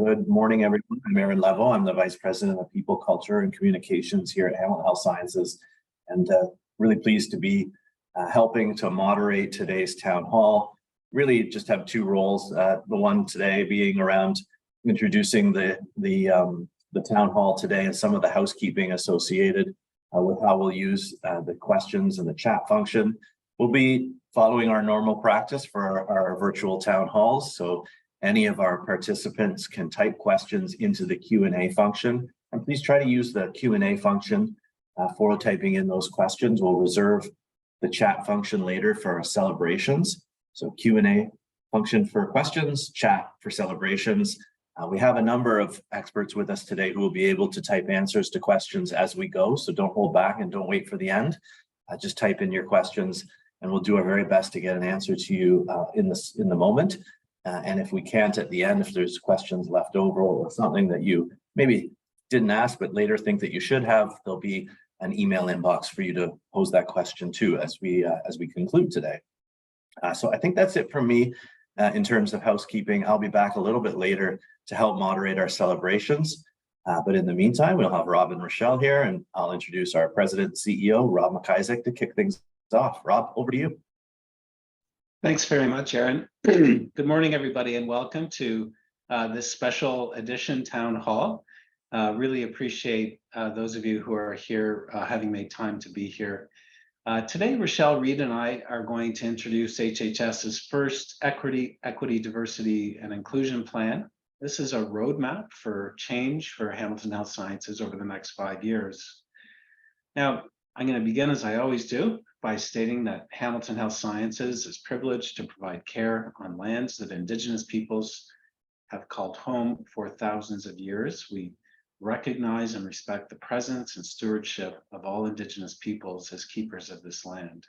Good morning, everyone. I'm Aaron Levo. I'm the Vice President of People, Culture, and Communications here at Hamilton Health Sciences, and really pleased to be helping to moderate today's town hall. Really just have two roles. The one today being around introducing the town hall today and some of the housekeeping associated with how we'll use the questions and the chat function. We'll be following our normal practice for our virtual town halls. So any of our participants can type questions into the Q&A function, and please try to use the Q&A function for typing in those questions. We'll reserve the chat function later for our celebrations. So Q&A function for questions, chat for celebrations. We have a number of experts with us today who will be able to type answers to questions as we go. So don't hold back and don't wait for the end. Just type in your questions and we'll do our very best to get an answer to you in the moment. And if we can't at the end, if there's questions left over or something that you maybe didn't ask but later think that you should have, there'll be an email inbox for you to pose that question to as we conclude today. So I think that's it from me in terms of housekeeping. I'll be back a little bit later to help moderate our celebrations. But in the meantime, we'll have Rob and Rochelle here, and I'll introduce our President and CEO, Rob McIsaac, to kick things off. Rob, over to you. Thanks very much, Aaron. Good morning, everybody, and welcome to this special edition town hall. Really appreciate those of you who are here having made time to be here. Today, Rochelle Reed and I are going to introduce HHS's first Equity, Diversity, and Inclusion Plan. This is a roadmap for change for Hamilton Health Sciences over the next 5 years. Now, I'm going to begin, as I always do, by stating that Hamilton Health Sciences is privileged to provide care on lands that Indigenous peoples have called home for thousands of years. We recognize and respect the presence and stewardship of all Indigenous peoples as keepers of this land.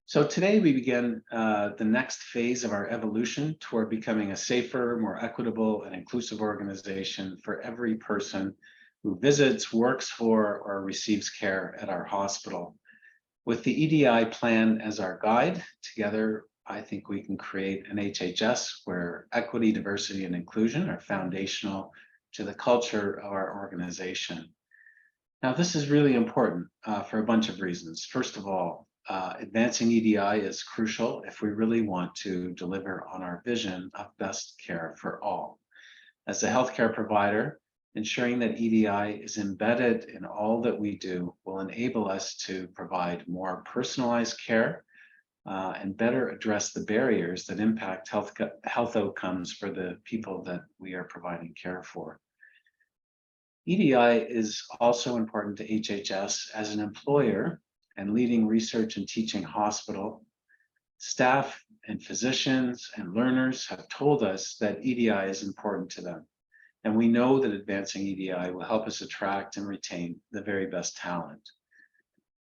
So today we begin the next phase of our evolution toward becoming a safer, more equitable, and inclusive organization for every person who visits, works for, or receives care at our hospital. With the EDI Plan as our guide, together, I think we can create an HHS where equity, diversity, and inclusion are foundational to the culture of our organization. Now, this is really important for a bunch of reasons. First of all, advancing EDI is crucial if we really want to deliver on our vision of best care for all. As a healthcare provider, ensuring that EDI is embedded in all that we do will enable us to provide more personalized care and better address the barriers that impact health outcomes for the people that we are providing care for. EDI is also important to HHS as an employer and leading research and teaching hospital. Staff and physicians and learners have told us that EDI is important to them. And we know that advancing EDI will help us attract and retain the very best talent.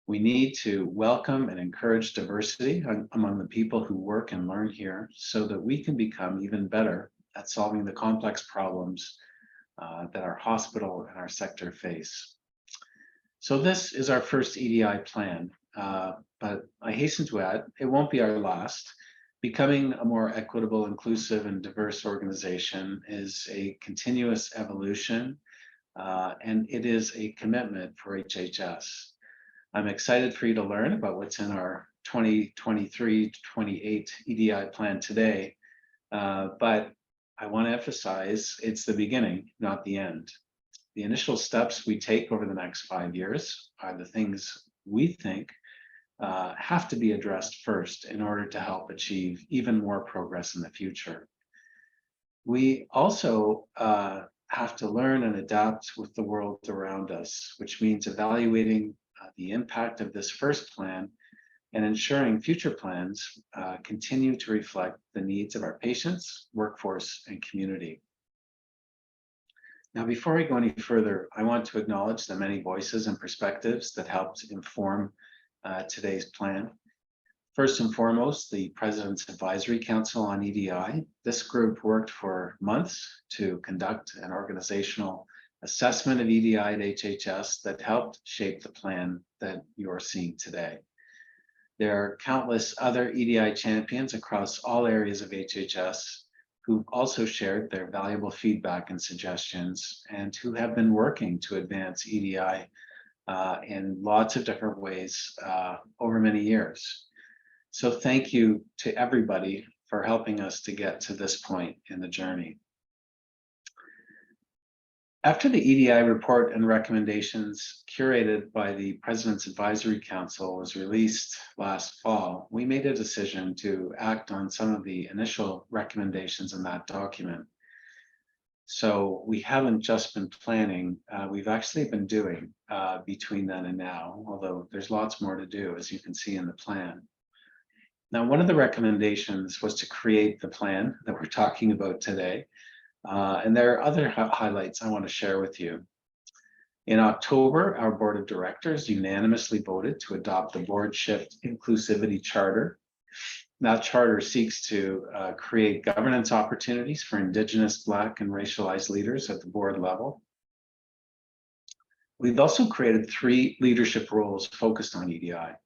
We need to welcome and encourage diversity among the people who work and learn here so that we can become even better at solving the complex problems that our hospital and our sector face. So this is our first EDI plan, but I hasten to add, it won't be our last. Becoming a more equitable, inclusive, and diverse organization is a continuous evolution, and it is a commitment for HHS. I'm excited for you to learn about what's in our 2023-28 EDI plan today, but I want to emphasize it's the beginning, not the end. The initial steps we take over the next 5 years are the things we think have to be addressed first in order to help achieve even more progress in the future. We also have to learn and adapt with the world around us, which means evaluating the impact of this first plan and ensuring future plans continue to reflect the needs of our patients, workforce, and community. Now, before we go any further, I want to acknowledge the many voices and perspectives that helped inform today's plan. First and foremost, the President's Advisory Council on EDI. This group worked for months to conduct an organizational assessment of EDI at HHS that helped shape the plan that you are seeing today. There are countless other EDI champions across all areas of HHS who've also shared their valuable feedback and suggestions, and who have been working to advance EDI in lots of different ways over many years. So thank you to everybody for helping us to get to this point in the journey. After the EDI report and recommendations curated by the President's Advisory Council was released last fall, we made a decision to act on some of the initial recommendations in that document. So we haven't just been planning, we've actually been doing between then and now, although there's lots more to do, as you can see in the plan. Now, one of the recommendations was to create the plan that we're talking about today. And there are other highlights I want to share with you. In October, our board of directors unanimously voted to adopt the Board Shift Inclusivity Charter. That charter seeks to create governance opportunities for Indigenous, Black, and racialized leaders at the board level. We've also created 3 leadership roles focused on EDI.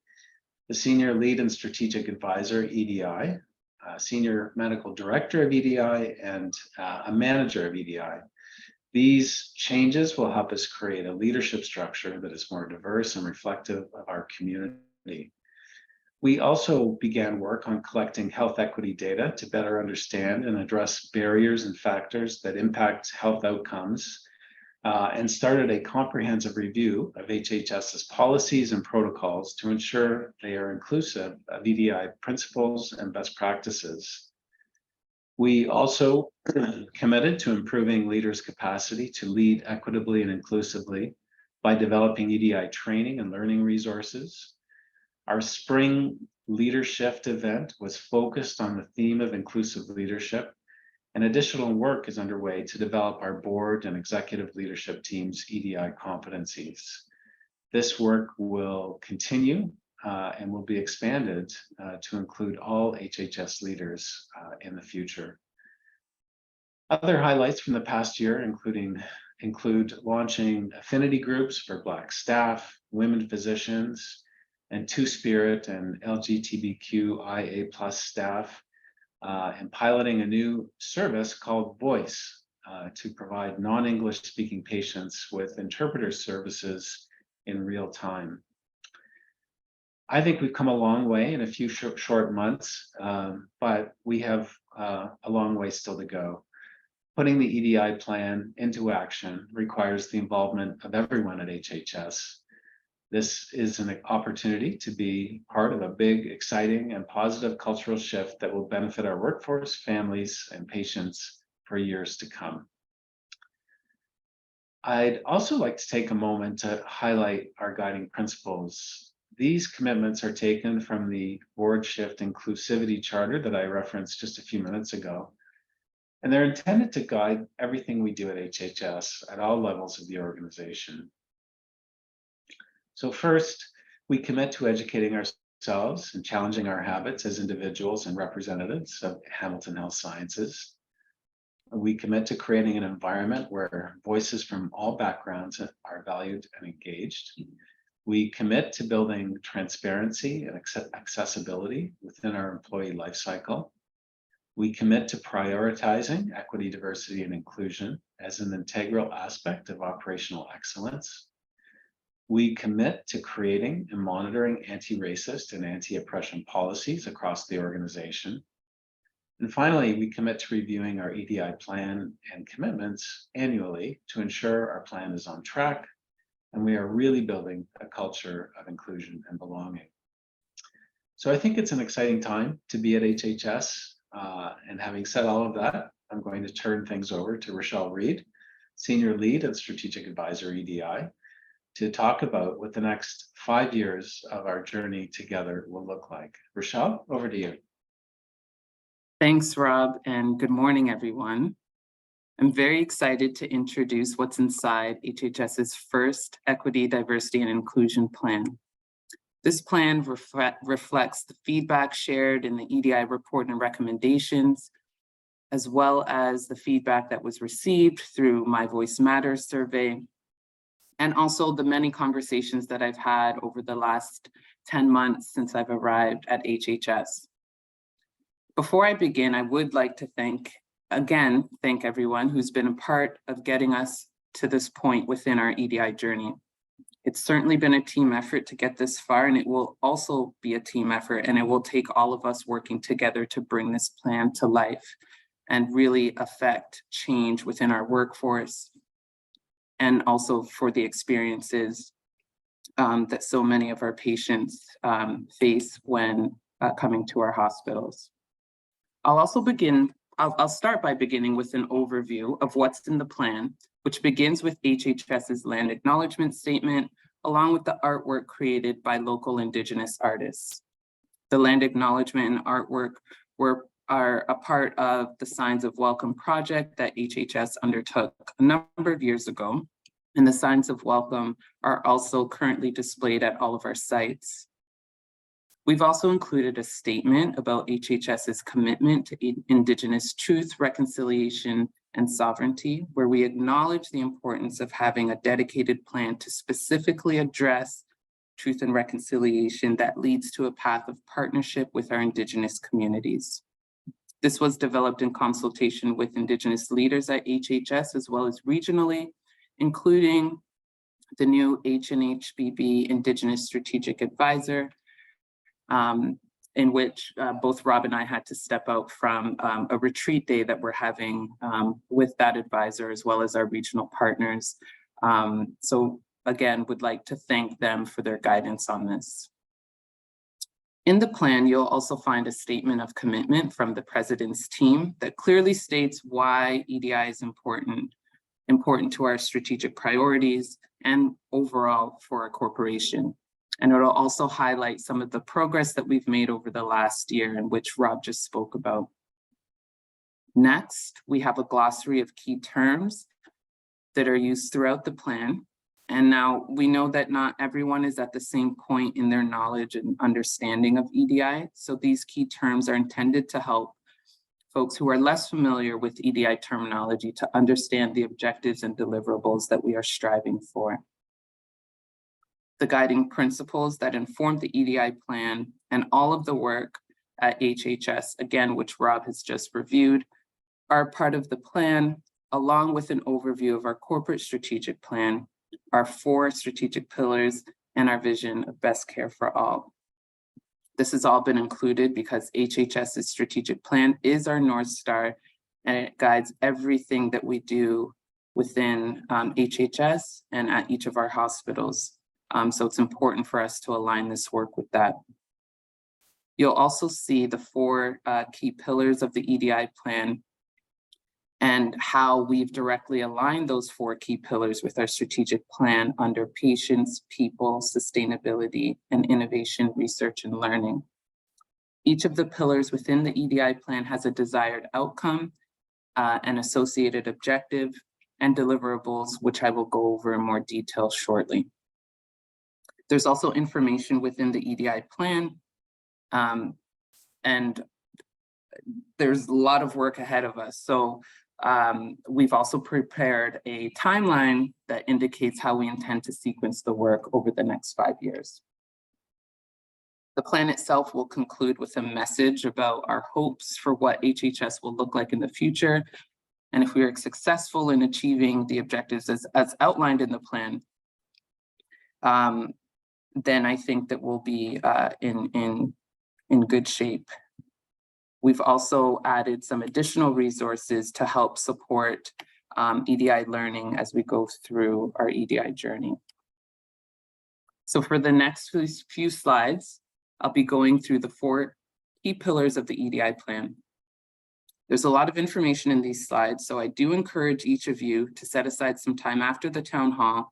The Senior Lead and Strategic Advisor, EDI, Senior Medical Director of EDI, and a Manager of EDI. These changes will help us create a leadership structure that is more diverse and reflective of our community. We also began work on collecting health equity data to better understand and address barriers and factors that impact health outcomes, and started a comprehensive review of HHS's policies and protocols to ensure they are inclusive of EDI principles and best practices. We also committed to improving leaders' capacity to lead equitably and inclusively by developing EDI training and learning resources. Our spring Leader Shift event was focused on the theme of inclusive leadership, and additional work is underway to develop our board and executive leadership team's EDI competencies. This work will continue and will be expanded to include all HHS leaders in the future. Other highlights from the past year include launching affinity groups for Black staff, women physicians, and Two-Spirit and LGBTQIA+ staff, and piloting a new service called Voice to provide non-English speaking patients with interpreter services in real time. I think we've come a long way in a few short months, but we have a long way still to go. Putting the EDI plan into action requires the involvement of everyone at HHS. This is an opportunity to be part of a big, exciting, and positive cultural shift that will benefit our workforce, families, and patients for years to come. I'd also like to take a moment to highlight our guiding principles. These commitments are taken from the Board Shift Inclusivity Charter that I referenced just a few minutes ago, and they're intended to guide everything we do at HHS at all levels of the organization. So first, we commit to educating ourselves and challenging our habits as individuals and representatives of Hamilton Health Sciences. We commit to creating an environment where voices from all backgrounds are valued and engaged. We commit to building transparency and accessibility within our employee lifecycle. We commit to prioritizing equity, diversity, and inclusion as an integral aspect of operational excellence. We commit to creating and monitoring anti-racist and anti-oppression policies across the organization. And finally, we commit to reviewing our EDI plan and commitments annually to ensure our plan is on track and we are really building a culture of inclusion and belonging. So I think it's an exciting time to be at HHS. And having said all of that, I'm going to turn things over to Rochelle Reed, Senior Lead and Strategic Advisor, EDI, to talk about what the next 5 years of our journey together will look like. Rochelle, over to you. Thanks, Rob, and good morning, everyone. I'm very excited to introduce what's inside HHS's first Equity, Diversity, and Inclusion Plan. This plan reflects the feedback shared in the EDI report and recommendations, as well as the feedback that was received through My Voice Matters survey, and also the many conversations that I've had over the last 10 months since I've arrived at HHS. Before I begin, I would like to thank again, thank everyone who's been a part of getting us to this point within our EDI journey. It's certainly been a team effort to get this far, and it will also be a team effort, and it will take all of us working together to bring this plan to life and really affect change within our workforce, and also for the experiences that so many of our patients face when coming to our hospitals. I'll start by beginning with an overview of what's in the plan, which begins with HHS's land acknowledgement statement, along with the artwork created by local Indigenous artists. The land acknowledgement and artwork are a part of the Signs of Welcome project that HHS undertook a number of years ago. And the Signs of Welcome are also currently displayed at all of our sites. We've also included a statement about HHS's commitment to Indigenous truth, reconciliation, and sovereignty, where we acknowledge the importance of having a dedicated plan to specifically address truth and reconciliation that leads to a path of partnership with our Indigenous communities. This was developed in consultation with Indigenous leaders at HHS as well as regionally, including the new HNHBB Indigenous Strategic Advisor, in which both Rob and I had to step out from a retreat day that we're having with that advisor, as well as our regional partners. So again, would like to thank them for their guidance on this. In the plan, you'll also find a statement of commitment from the President's team that clearly states why EDI is important to our strategic priorities and overall for our corporation. And it'll also highlight some of the progress that we've made over the last year, and which Rob just spoke about. Next, we have a glossary of key terms that are used throughout the plan. And now we know that not everyone is at the same point in their knowledge and understanding of EDI. So these key terms are intended to help folks who are less familiar with EDI terminology to understand the objectives and deliverables that we are striving for. The guiding principles that inform the EDI plan and all of the work at HHS, again, which Rob has just reviewed, are part of the plan, along with an overview of our corporate strategic plan, our 4 strategic pillars, and our vision of best care for all. This has all been included because HHS's strategic plan is our North Star, and it guides everything that we do within HHS and at each of our hospitals. So it's important for us to align this work with that. You'll also see the 4 key pillars of the EDI plan and how we've directly aligned those 4 key pillars with our strategic plan under patients, people, sustainability, and innovation, research, and learning. Each of the pillars within the EDI plan has a desired outcome, an associated objective, and deliverables, which I will go over in more detail shortly. There's also information within the EDI plan, and there's a lot of work ahead of us. So we've also prepared a timeline that indicates how we intend to sequence the work over the next 5 years. The plan itself will conclude with a message about our hopes for what HHS will look like in the future. And if we are successful in achieving the objectives as outlined in the plan, then I think that we'll be in good shape. We've also added some additional resources to help support EDI learning as we go through our EDI journey. So for the next few slides, I'll be going through the 4 key pillars of the EDI plan. There's a lot of information in these slides, so I do encourage each of you to set aside some time after the town hall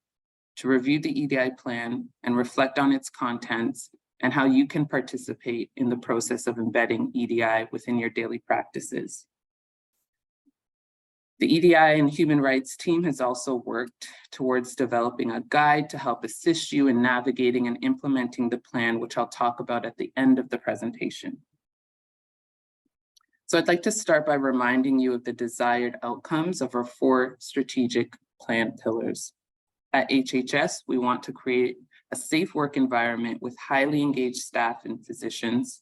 to review the EDI plan and reflect on its contents and how you can participate in the process of embedding EDI within your daily practices. The EDI and Human Rights team has also worked towards developing a guide to help assist you in navigating and implementing the plan, which I'll talk about at the end of the presentation. So I'd like to start by reminding you of the desired outcomes of our 4 strategic plan pillars. At HHS, we want to create a safe work environment with highly engaged staff and physicians.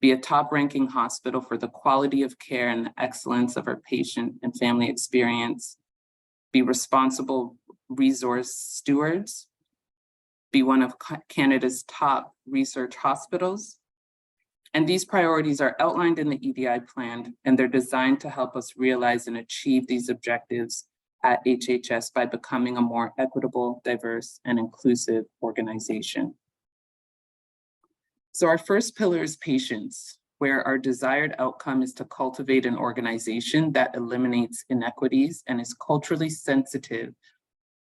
be a top-ranking hospital for the quality of care and the excellence of our patient and family experience, be responsible resource stewards, be one of Canada's top research hospitals. And these priorities are outlined in the EDI plan, and they're designed to help us realize and achieve these objectives at HHS by becoming a more equitable, diverse, and inclusive organization. So our first pillar is patients, where our desired outcome is to cultivate an organization that eliminates inequities and is culturally sensitive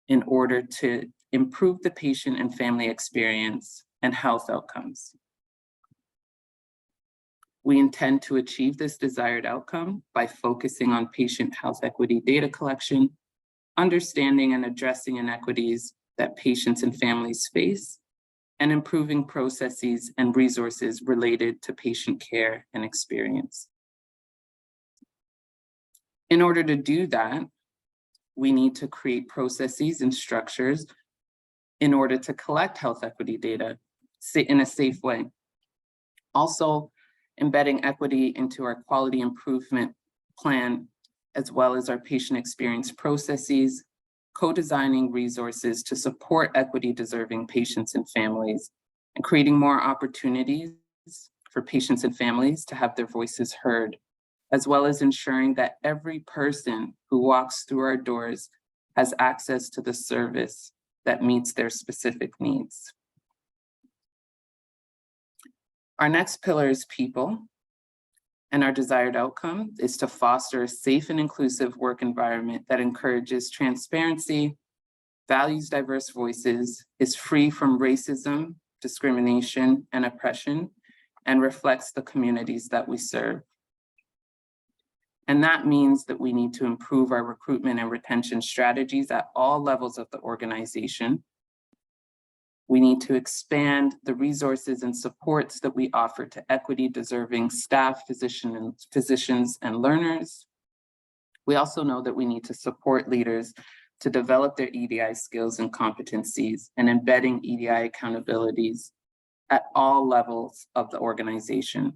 in order to improve the patient and family experience and health outcomes. We intend to achieve this desired outcome by focusing on patient health equity data collection, understanding and addressing inequities that patients and families face, and improving processes and resources related to patient care and experience. In order to do that, we need to create processes and structures in order to collect health equity data in a safe way. Also, embedding equity into our quality improvement plan, as well as our patient experience processes, co-designing resources to support equity-deserving patients and families, and creating more opportunities for patients and families to have their voices heard, as well as ensuring that every person who walks through our doors has access to the service that meets their specific needs. Our next pillar is people, and our desired outcome is to foster a safe and inclusive work environment that encourages transparency, values diverse voices, is free from racism, discrimination, and oppression, and reflects the communities that we serve. And that means that we need to improve our recruitment and retention strategies at all levels of the organization. We need to expand the resources and supports that we offer to equity-deserving staff, physicians, and learners. We also know that we need to support leaders to develop their EDI skills and competencies and embedding EDI accountabilities at all levels of the organization.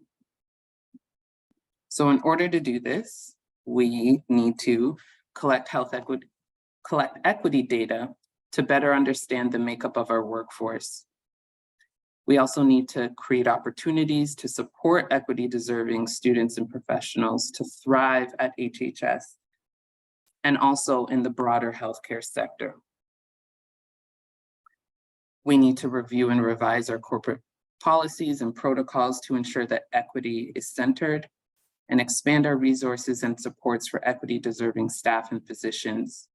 So in order to do this, we need to collect equity data to better understand the makeup of our workforce. We also need to create opportunities to support equity-deserving students and professionals to thrive at HHS and also in the broader healthcare sector. We need to review and revise our corporate policies and protocols to ensure that equity is centered, and expand our resources and supports for equity-deserving staff and physicians,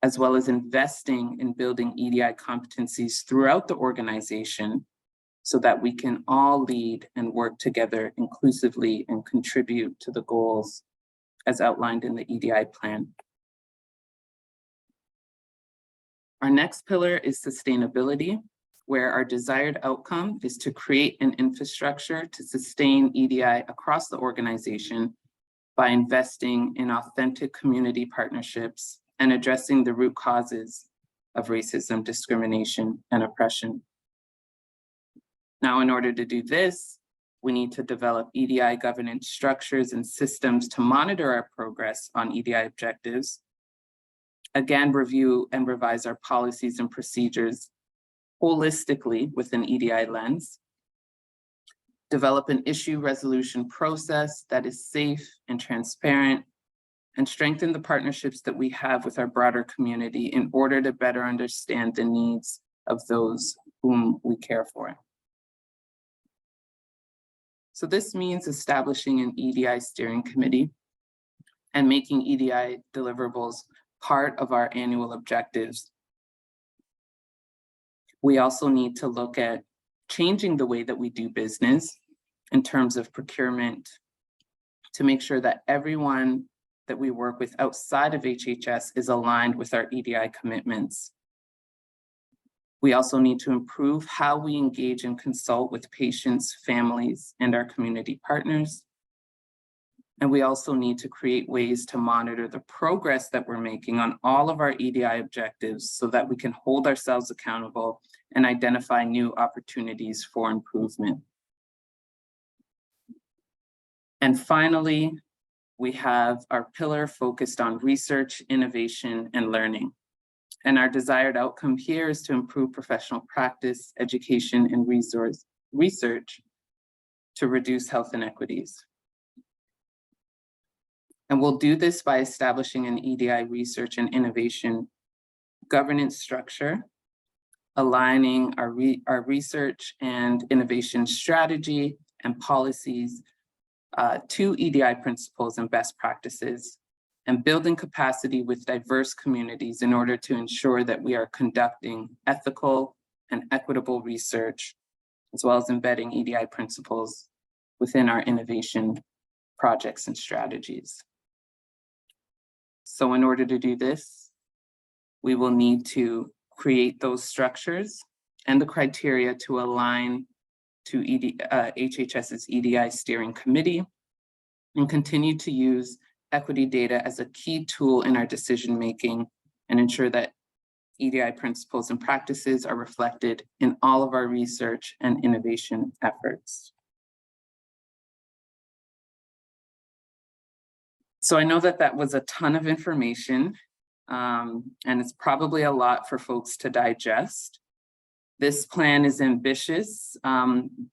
as well as investing in building EDI competencies throughout the organization so that we can all lead and work together inclusively and contribute to the goals as outlined in the EDI plan. Our next pillar is sustainability, where our desired outcome is to create an infrastructure to sustain EDI across the organization by investing in authentic community partnerships and addressing the root causes of racism, discrimination, and oppression. Now, in order to do this, we need to develop EDI governance structures and systems to monitor our progress on EDI objectives. Again, review and revise our policies and procedures holistically with an EDI lens. Develop an issue resolution process that is safe and transparent, and strengthen the partnerships that we have with our broader community in order to better understand the needs of those whom we care for. So this means establishing an EDI steering committee and making EDI deliverables part of our annual objectives. We also need to look at changing the way that we do business in terms of procurement to make sure that everyone that we work with outside of HHS is aligned with our EDI commitments. We also need to improve how we engage and consult with patients, families, and our community partners. And we also need to create ways to monitor the progress that we're making on all of our EDI objectives so that we can hold ourselves accountable and identify new opportunities for improvement. And finally, we have our pillar focused on research, innovation, and learning. And our desired outcome here is to improve professional practice, education, and research to reduce health inequities. And we'll do this by establishing an EDI research and innovation governance structure, aligning our research and innovation strategy and policies to EDI principles and best practices, and building capacity with diverse communities in order to ensure that we are conducting ethical and equitable research, as well as embedding EDI principles within our innovation projects and strategies. So in order to do this, we will need to create those structures and the criteria to align to HHS's EDI steering committee, and continue to use equity data as a key tool in our decision-making and ensure that EDI principles and practices are reflected in all of our research and innovation efforts. So I know that that was a ton of information, and it's probably a lot for folks to digest. This plan is ambitious,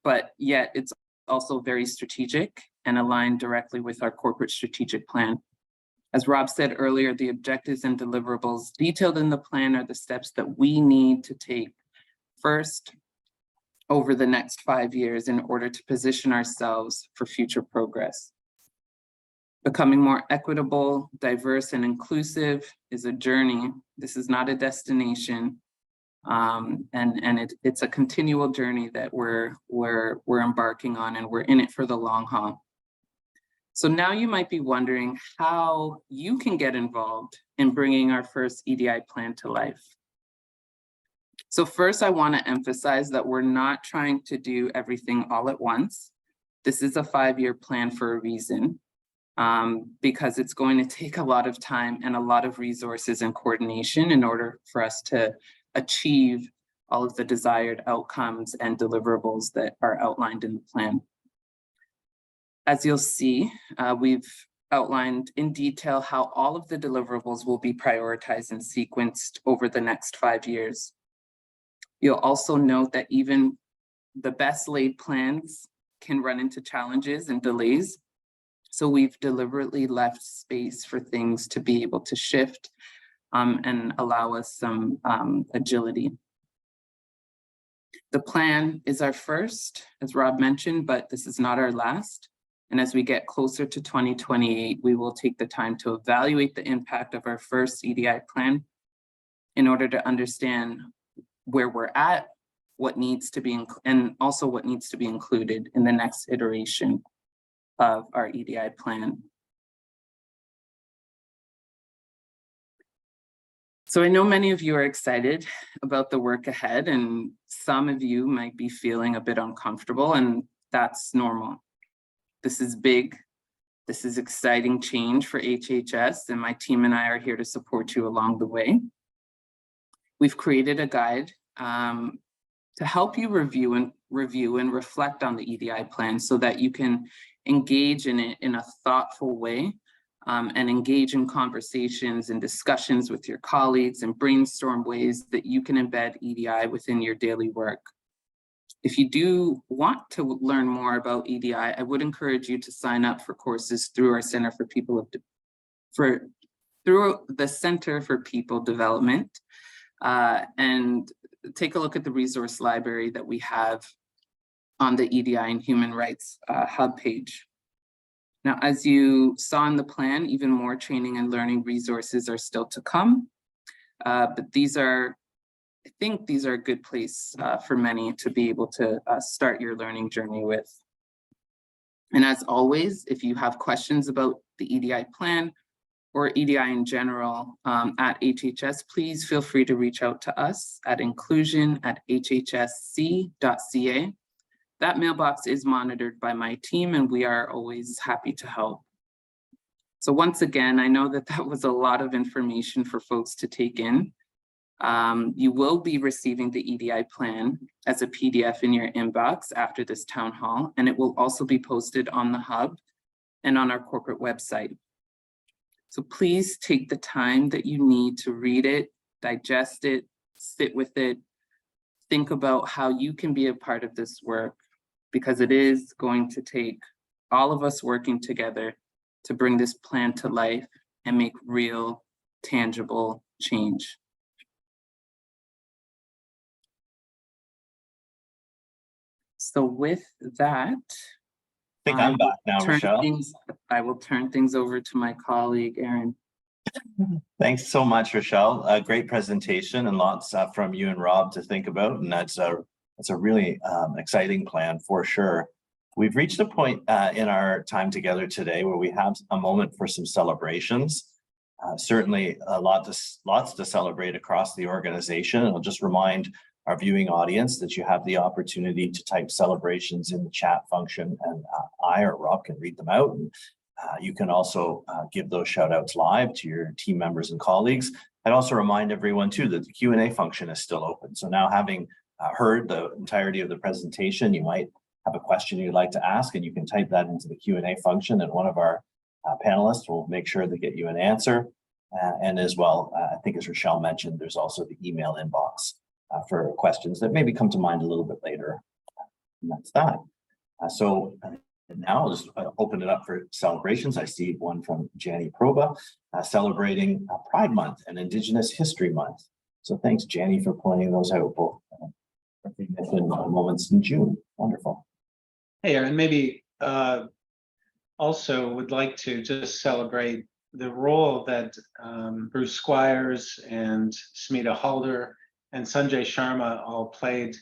but yet it's also very strategic and aligned directly with our corporate strategic plan. As Rob said earlier, the objectives and deliverables detailed in the plan are the steps that we need to take first over the next 5 years in order to position ourselves for future progress. Becoming more equitable, diverse, and inclusive is a journey. This is not a destination. It's a continual journey that we're embarking on, and we're in it for the long haul. So now you might be wondering how you can get involved in bringing our first EDI plan to life. So first, I want to emphasize that we're not trying to do everything all at once. This is a 5-year plan for a reason, because it's going to take a lot of time and a lot of resources and coordination in order for us to achieve all of the desired outcomes and deliverables that are outlined in the plan. As you'll see, we've outlined in detail how all of the deliverables will be prioritized and sequenced over the next 5 years. You'll also note that even the best laid plans can run into challenges and delays. So we've deliberately left space for things to be able to shift and allow us some agility. The plan is our first, as Rob mentioned, but this is not our last. And as we get closer to 2028, we will take the time to evaluate the impact of our first EDI plan in order to understand where we're at, what needs to be, and also what needs to be included in the next iteration of our EDI plan. So I know many of you are excited about the work ahead, and some of you might be feeling a bit uncomfortable, and that's normal. This is big. This is exciting change for HHS, and my team and I are here to support you along the way. We've created a guide to help you review and reflect on the EDI plan so that you can engage in it in a thoughtful way, and engage in conversations and discussions with your colleagues and brainstorm ways that you can embed EDI within your daily work. If you do want to learn more about EDI, I would encourage you to sign up for courses through our Center for through the Center for People Development, and take a look at the resource library that we have on the EDI and Human Rights Hub page. Now, as you saw in the plan, even more training and learning resources are still to come, but I think these are a good place for many to be able to start your learning journey with. And as always, if you have questions about the EDI plan or EDI in general at HHS, please feel free to reach out to us at inclusion@hhsc.ca. That mailbox is monitored by my team, and we are always happy to help. So once again, I know that that was a lot of information for folks to take in. You will be receiving the EDI plan as a PDF in your inbox after this town hall, and it will also be posted on the Hub and on our corporate website. So please take the time that you need to read it, digest it, sit with it, think about how you can be a part of this work, because it is going to take all of us working together to bring this plan to life and make real, tangible change. So with that, I think I'm back now, Rochelle. I will turn things over to my colleague, Erin. Thanks so much, Rochelle. A great presentation and lots from you and Rob to think about. And that's a really exciting plan for sure. We've reached a point in our time together today where we have a moment for some celebrations. Certainly lots to celebrate across the organization. I'll just remind our viewing audience that you have the opportunity to type celebrations in the chat function, and I or Rob can read them out. And you can also give those shout outs live to your team members and colleagues. I'd also remind everyone too that the Q&A function is still open. So now, having heard the entirety of the presentation, you might have a question you'd like to ask, and you can type that into the Q&A function, and one of our panelists will make sure they get you an answer. And as well, I think as Rochelle mentioned, there's also the email inbox for questions that maybe come to mind a little bit later. And that's that. So now I'll just open it up for celebrations. I see one from Janny Proba celebrating Pride Month and Indigenous History Month. So thanks, Janny, for pointing those out, both recognition moments in June. Wonderful. Hey, Erin, maybe also would like to just celebrate the role that Bruce Squires and Smita Halder and Sanjay Sharma all played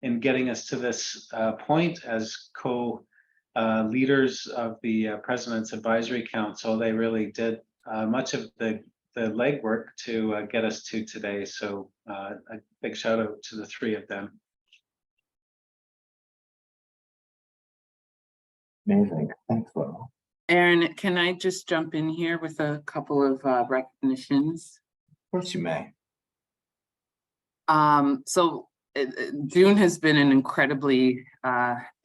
in getting us to this point as co-leaders of the President's Advisory Council. They really did much of the legwork to get us to today. So a big shout out to the three of them. Amazing. Thanks, Will. Erin, can I just jump in here with a couple of recognitions? Of course you may. June has been an incredibly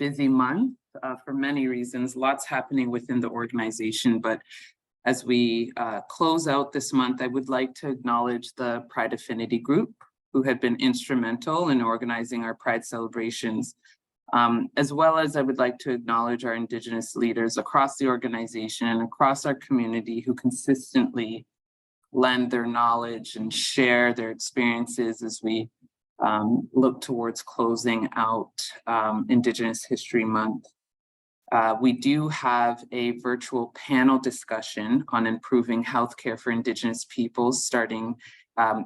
busy month for many reasons, lots happening within the organization. But as we close out this month, I would like to acknowledge the Pride Affinity Group, who had been instrumental in organizing our Pride celebrations, as well as I would like to acknowledge our Indigenous leaders across the organization and across our community who consistently lend their knowledge and share their experiences as we look towards closing out Indigenous History Month. We do have a virtual panel discussion on improving healthcare for Indigenous peoples starting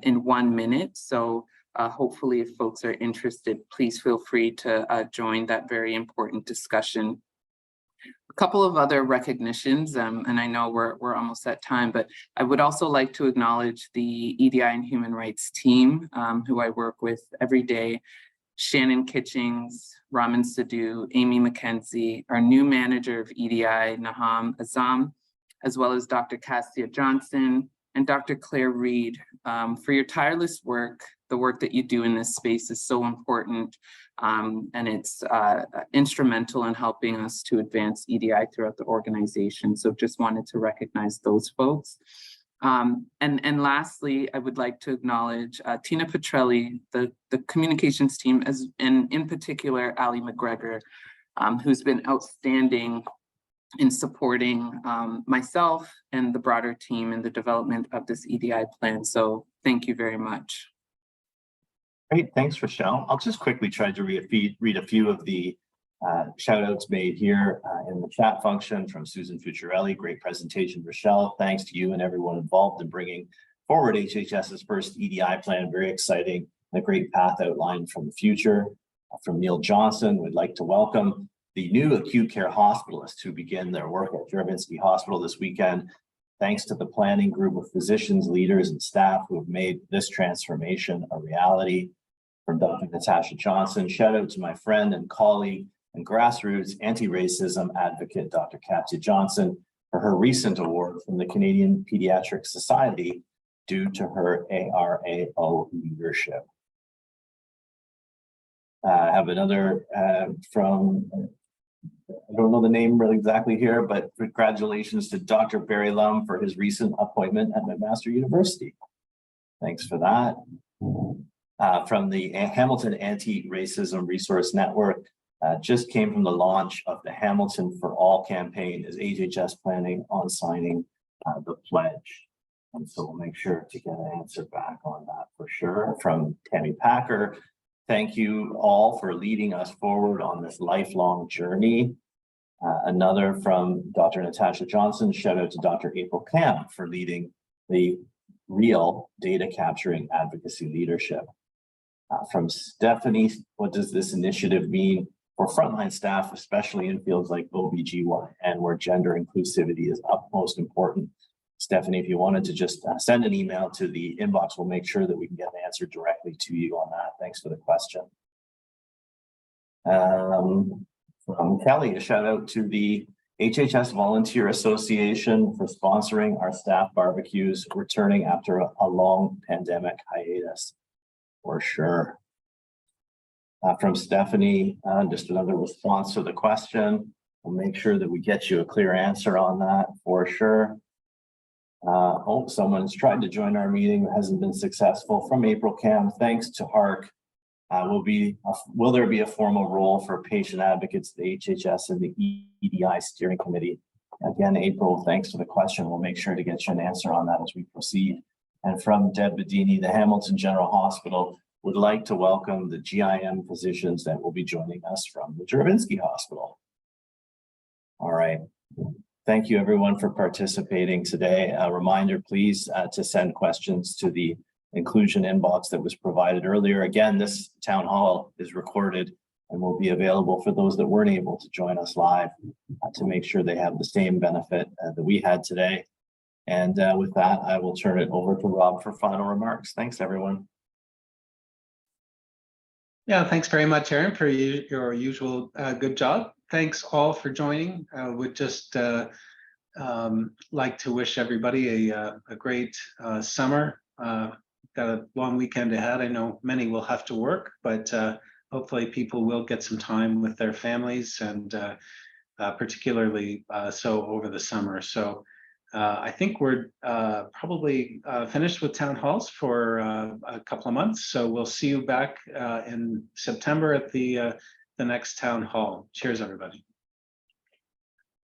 in 1 minute. So hopefully if folks are interested, please feel free to join that very important discussion. A couple of other recognitions, and I know we're almost at time, but I would also like to acknowledge the EDI and Human Rights team who I work with every day. Shannon Kitchings, Raman Sidhu, Amy McKenzie, our new manager of EDI, Naham Azam, as well as Dr. Cassia Johnson and Dr. Claire Reed for your tireless work. The work that you do in this space is so important, and it's instrumental in helping us to advance EDI throughout the organization. So just wanted to recognize those folks. And lastly, I would like to acknowledge Tina Petrelli, the communications team, and in particular, Ali McGregor, who's been outstanding in supporting myself and the broader team in the development of this EDI plan. So thank you very much. Great, thanks, Rochelle. I'll just quickly try to read a few of the shout outs made here in the chat function from Susan Fucciarelli. Great presentation, Rochelle. Thanks to you and everyone involved in bringing forward HHS's first EDI plan. Very exciting and a great path outlined from the future. From Neil Johnson, we'd like to welcome the new acute care hospitalists who begin their work at Juravinski Hospital this weekend. Thanks to the planning group of physicians, leaders, and staff who have made this transformation a reality. From Dr. Natasha Johnson, shout out to my friend and colleague and grassroots anti-racism advocate, Dr. Katya Johnson, for her recent award from the Canadian Pediatric Society due to her ARAO leadership. I have another from I don't know the name really exactly here, but congratulations to Dr. Barry Lum for his recent appointment at McMaster University. Thanks for that. From the Hamilton Anti-Racism Resource Network, just came from the launch of the Hamilton for All campaign. Is HHS planning on signing the pledge? And so we'll make sure to get an answer back on that for sure. From Tammy Packer, thank you all for leading us forward on this lifelong journey. Another from Dr. Natasha Johnson, shout out to Dr. April Camp for leading the real data capturing advocacy leadership. From Stephanie, what does this initiative mean for frontline staff, especially in fields like OBGYN, where gender inclusivity is utmost important? Stephanie, if you wanted to just send an email to the inbox, we'll make sure that we can get an answer directly to you on that. Thanks for the question. From Kelly, a shout out to the HHS Volunteer Association for sponsoring our staff barbecues, returning after a long pandemic hiatus, for sure. From Stephanie, just another response to the question. We'll make sure that we get you a clear answer on that for sure. Oh, someone's tried to join our meeting, hasn't been successful. From April Cam, thanks to HARC. Will there be a formal role for patient advocates, the HHS and the EDI steering committee? Again, April, thanks for the question. We'll make sure to get you an answer on that as we proceed. And from Deb Bedini, the Hamilton General Hospital would like to welcome the GIM physicians that will be joining us from the Juravinski Hospital. All right. Thank you everyone for participating today. A reminder, please, to send questions to the inclusion inbox that was provided earlier. Again, this town hall is recorded and will be available for those that weren't able to join us live to make sure they have the same benefit that we had today. And with that, I will turn it over to Rob for final remarks. Thanks, everyone. Yeah, thanks very much, Aaron, for your usual good job. Thanks all for joining. I would just like to wish everybody a great summer. Got a long weekend ahead. I know many will have to work, but hopefully people will get some time with their families, and particularly so over the summer. So I think we're probably finished with town halls for a couple of months. So we'll see you back in September at the next town hall. Cheers, everybody.